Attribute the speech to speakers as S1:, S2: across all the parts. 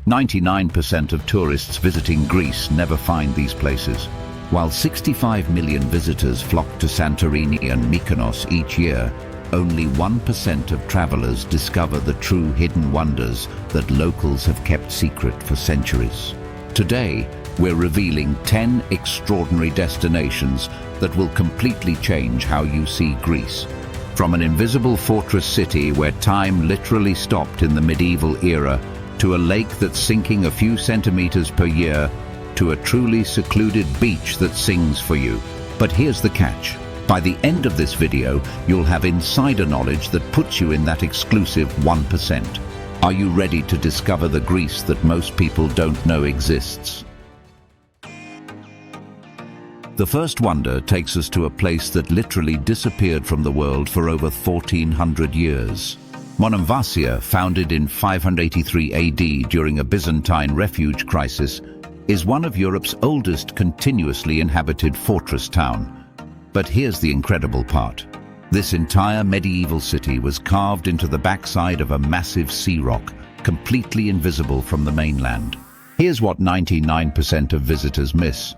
S1: 99% of tourists visiting Greece never find these places. While 65 million visitors flock to Santorini and Mykonos each year, only 1% of travelers discover the true hidden wonders that locals have kept secret for centuries. Today, we're revealing 10 extraordinary destinations that will completely change how you see Greece. From an invisible fortress city where time literally stopped in the medieval era, to a lake that's sinking a few centimeters per year, to a truly secluded beach that sings for you. But here's the catch. By the end of this video, you'll have insider knowledge that puts you in that exclusive 1%. Are you ready to discover the Greece that most people don't know exists? The first wonder takes us to a place that literally disappeared from the world for over 1400 years. Monasteries, founded in 583 AD during a Byzantine refuge crisis, is one of Europe's oldest continuously inhabited fortress town. But here's the incredible part. This entire medieval city was carved into the backside of a massive sea rock, completely invisible from the mainland. Here's what 99% of visitors miss.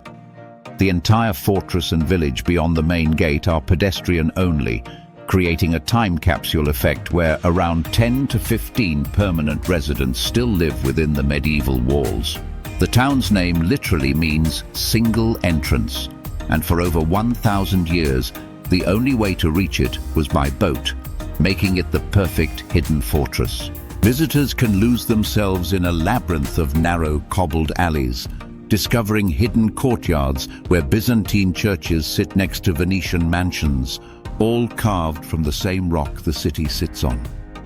S1: The entire fortress and village beyond the main gate are pedestrian only, creating a time capsule effect where around 10 to 15 permanent residents still live within the medieval walls. The town's name literally means single entrance, and for over 1,000 years, the only way to reach it was by boat, making it the perfect hidden fortress. Visitors can lose themselves in a labyrinth of narrow cobbled alleys, discovering hidden courtyards where Byzantine churches sit next to Venetian mansions, all carved from the same rock the city sits on.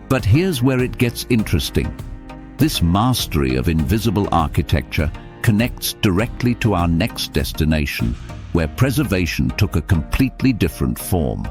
S1: But here's where it gets interesting. This mastery of invisible architecture connects directly to our next destination, where preservation took a completely different form.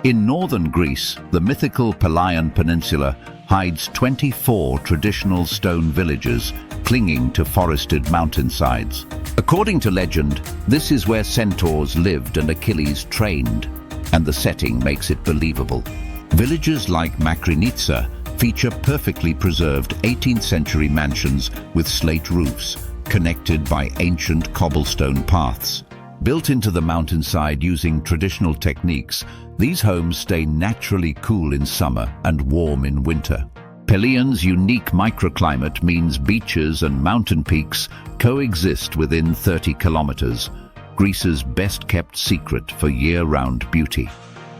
S1: In northern Greece, the mythical Peleian Peninsula hides 24 traditional stone villages clinging to forested mountainsides. According to legend, this is where centaurs lived and Achilles trained, and the setting makes it believable. Villages like Makrinitsa feature perfectly preserved 18th century mansions with slate roofs, connected by ancient cobblestone paths. Built into the mountainside using traditional techniques, these homes stay naturally cool in summer and warm in winter. Peleian's unique microclimate means beaches and mountain peaks coexist within 30 kilometers, Greece's best-kept secret for year-round beauty.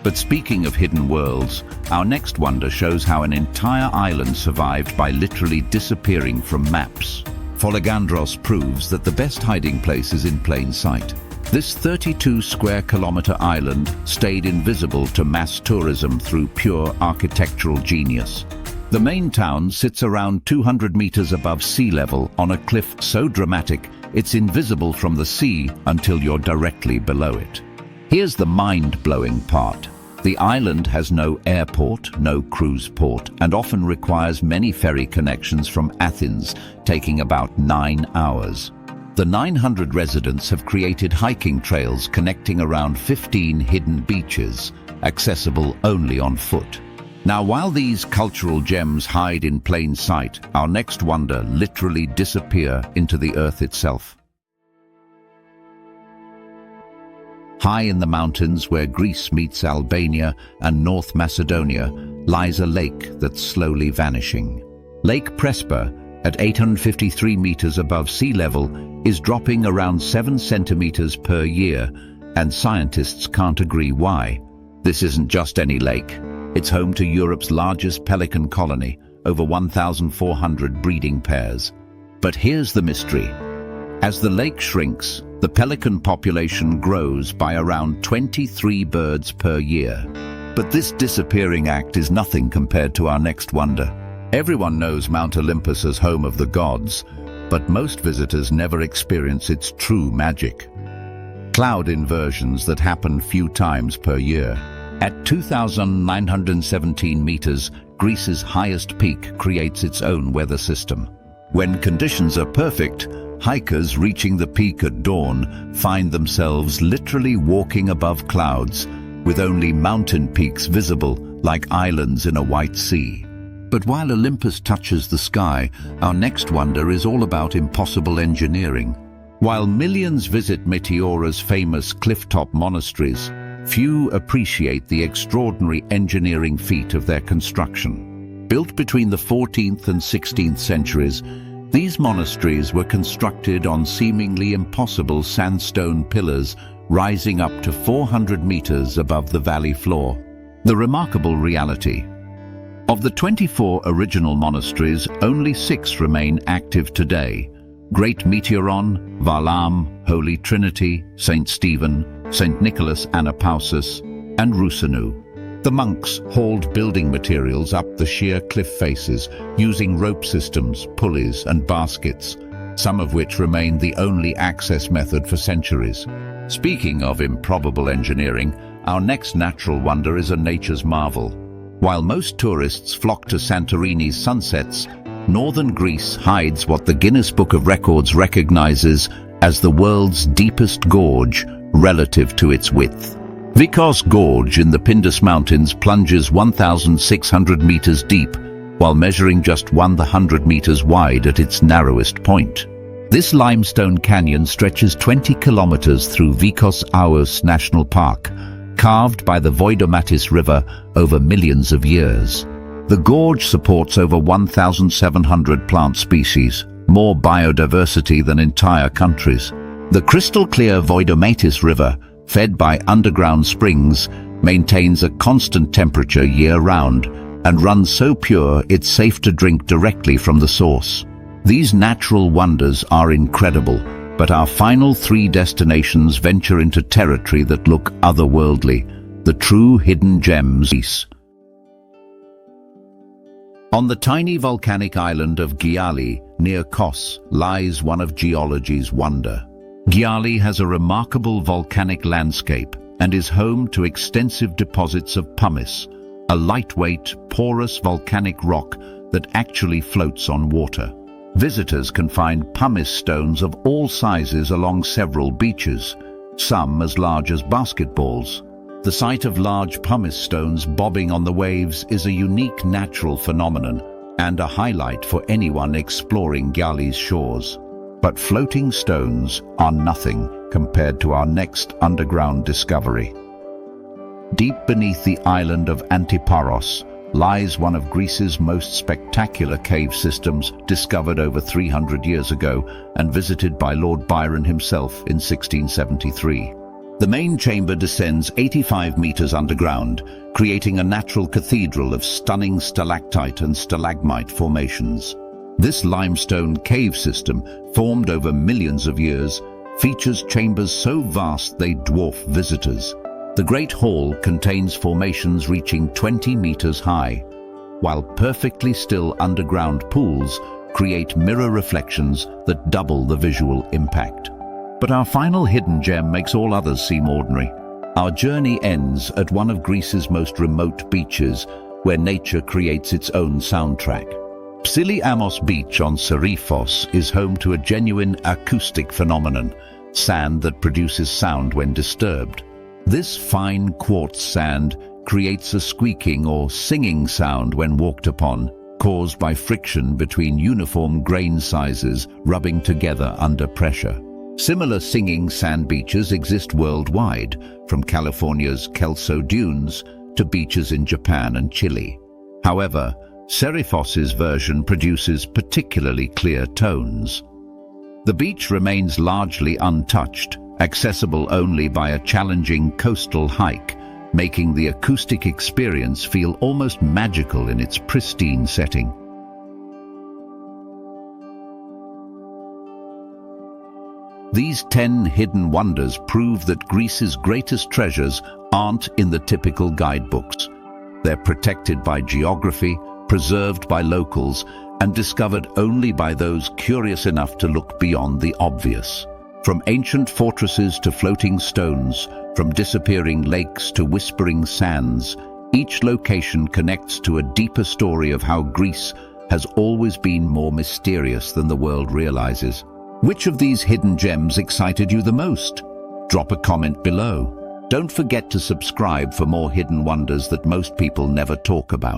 S1: But speaking of hidden worlds, our next wonder shows how an entire island survived by literally disappearing from maps. Folegandros proves that the best hiding place is in plain sight. This 32 square kilometer island stayed invisible to mass tourism through pure architectural genius. The main town sits around 200 meters above sea level on a cliff so dramatic it's invisible from the sea until you're directly below it. Here's the mind-blowing part. The island has no airport, no cruise port, and often requires many ferry connections from Athens, taking about 9 hours. The 900 residents have created hiking trails connecting around 15 hidden beaches, accessible only on foot. Now, while these cultural gems hide in plain sight, our next wonder literally disappear into the earth itself. High in the mountains where Greece meets Albania and North Macedonia lies a lake that's slowly vanishing. Lake Prespa, at 853 meters above sea level, is dropping around 7 centimeters per year, and scientists can't agree why. This isn't just any lake. It's home to Europe's largest pelican colony, over 1,400 breeding pairs. But here's the mystery. As the lake shrinks, the pelican population grows by around 23 birds per year. But this disappearing act is nothing compared to our next wonder. Everyone knows Mount Olympus as home of the gods, but most visitors never experience its true magic. Cloud inversions that happen few times per year. At 2,917 meters, Greece's highest peak creates its own weather system. When conditions are perfect, hikers reaching the peak at dawn find themselves literally walking above clouds, with only mountain peaks visible like islands in a white sea. But while Olympus touches the sky, our next wonder is all about impossible engineering. While millions visit Meteora's famous clifftop monasteries, few appreciate the extraordinary engineering feat of their construction. Built between the 14th and 16th centuries, these monasteries were constructed on seemingly impossible sandstone pillars rising up to 400 meters above the valley floor. The remarkable reality: of the 24 original monasteries, only 6 remain active today: Great Meteoron, Varlam, Holy Trinity, St. Stephen, St. Nicholas Anapausis, and Rusanu. The monks hauled building materials up the sheer cliff faces using rope systems, pulleys, and baskets, some of which remain the only access method for centuries. Speaking of improbable engineering, our next natural wonder is a nature's marvel. While most tourists flock to Santorini's sunsets, northern Greece hides what the Guinness Book of Records recognizes as the world's deepest gorge relative to its width. Vikos Gorge in the Pindus Mountains plunges 1,600 meters deep, while measuring just 100 meters wide at its narrowest point. This limestone canyon stretches 20 kilometers through Vikos Aous National Park, carved by the Voidomatis River over millions of years. The gorge supports over 1,700 plant species, more biodiversity than entire countries. The crystal-clear Voidomatis River, fed by underground springs, maintains a constant temperature year-round and runs so pure it's safe to drink directly from the source. These natural wonders are incredible, but our final 3 destinations venture into territory that look otherworldly: the true hidden gems. On the tiny volcanic island of Giali, near Kos, lies one of geology's wonder. Giali has a remarkable volcanic landscape and is home to extensive deposits of pumice, a lightweight, porous volcanic rock that actually floats on water. Visitors can find pumice stones of all sizes along several beaches, some as large as basketballs. The sight of large pumice stones bobbing on the waves is a unique natural phenomenon and a highlight for anyone exploring Giali's shores. But floating stones are nothing compared to our next underground discovery. Deep beneath the island of Antiparos lies one of Greece's most spectacular cave systems, discovered over 300 years ago and visited by Lord Byron himself in 1673. The main chamber descends 85 meters underground, creating a natural cathedral of stunning stalactite and stalagmite formations. This limestone cave system, formed over millions of years, features chambers so vast they dwarf visitors. The Great Hall contains formations reaching 20 meters high, while perfectly still underground pools create mirror reflections that double the visual impact. But our final hidden gem makes all others seem ordinary. Our journey ends at one of Greece's most remote beaches, where nature creates its own soundtrack. Psylliamos Beach on Serifos is home to a genuine acoustic phenomenon, sand that produces sound when disturbed. This fine quartz sand creates a squeaking or singing sound when walked upon, caused by friction between uniform grain sizes rubbing together under pressure. Similar singing sand beaches exist worldwide, from California's Kelso Dunes to beaches in Japan and Chile. However, Serifos's version produces particularly clear tones. The beach remains largely untouched, accessible only by a challenging coastal hike, making the acoustic experience feel almost magical in its pristine setting. These 10 hidden wonders prove that Greece's greatest treasures aren't in the typical guidebooks. They're protected by geography, preserved by locals, and discovered only by those curious enough to look beyond the obvious. From ancient fortresses to floating stones, from disappearing lakes to whispering sands, each location connects to a deeper story of how Greece has always been more mysterious than the world realizes. Which of these hidden gems excited you the most? Drop a comment below. Don't forget to subscribe for more hidden wonders that most people never talk about.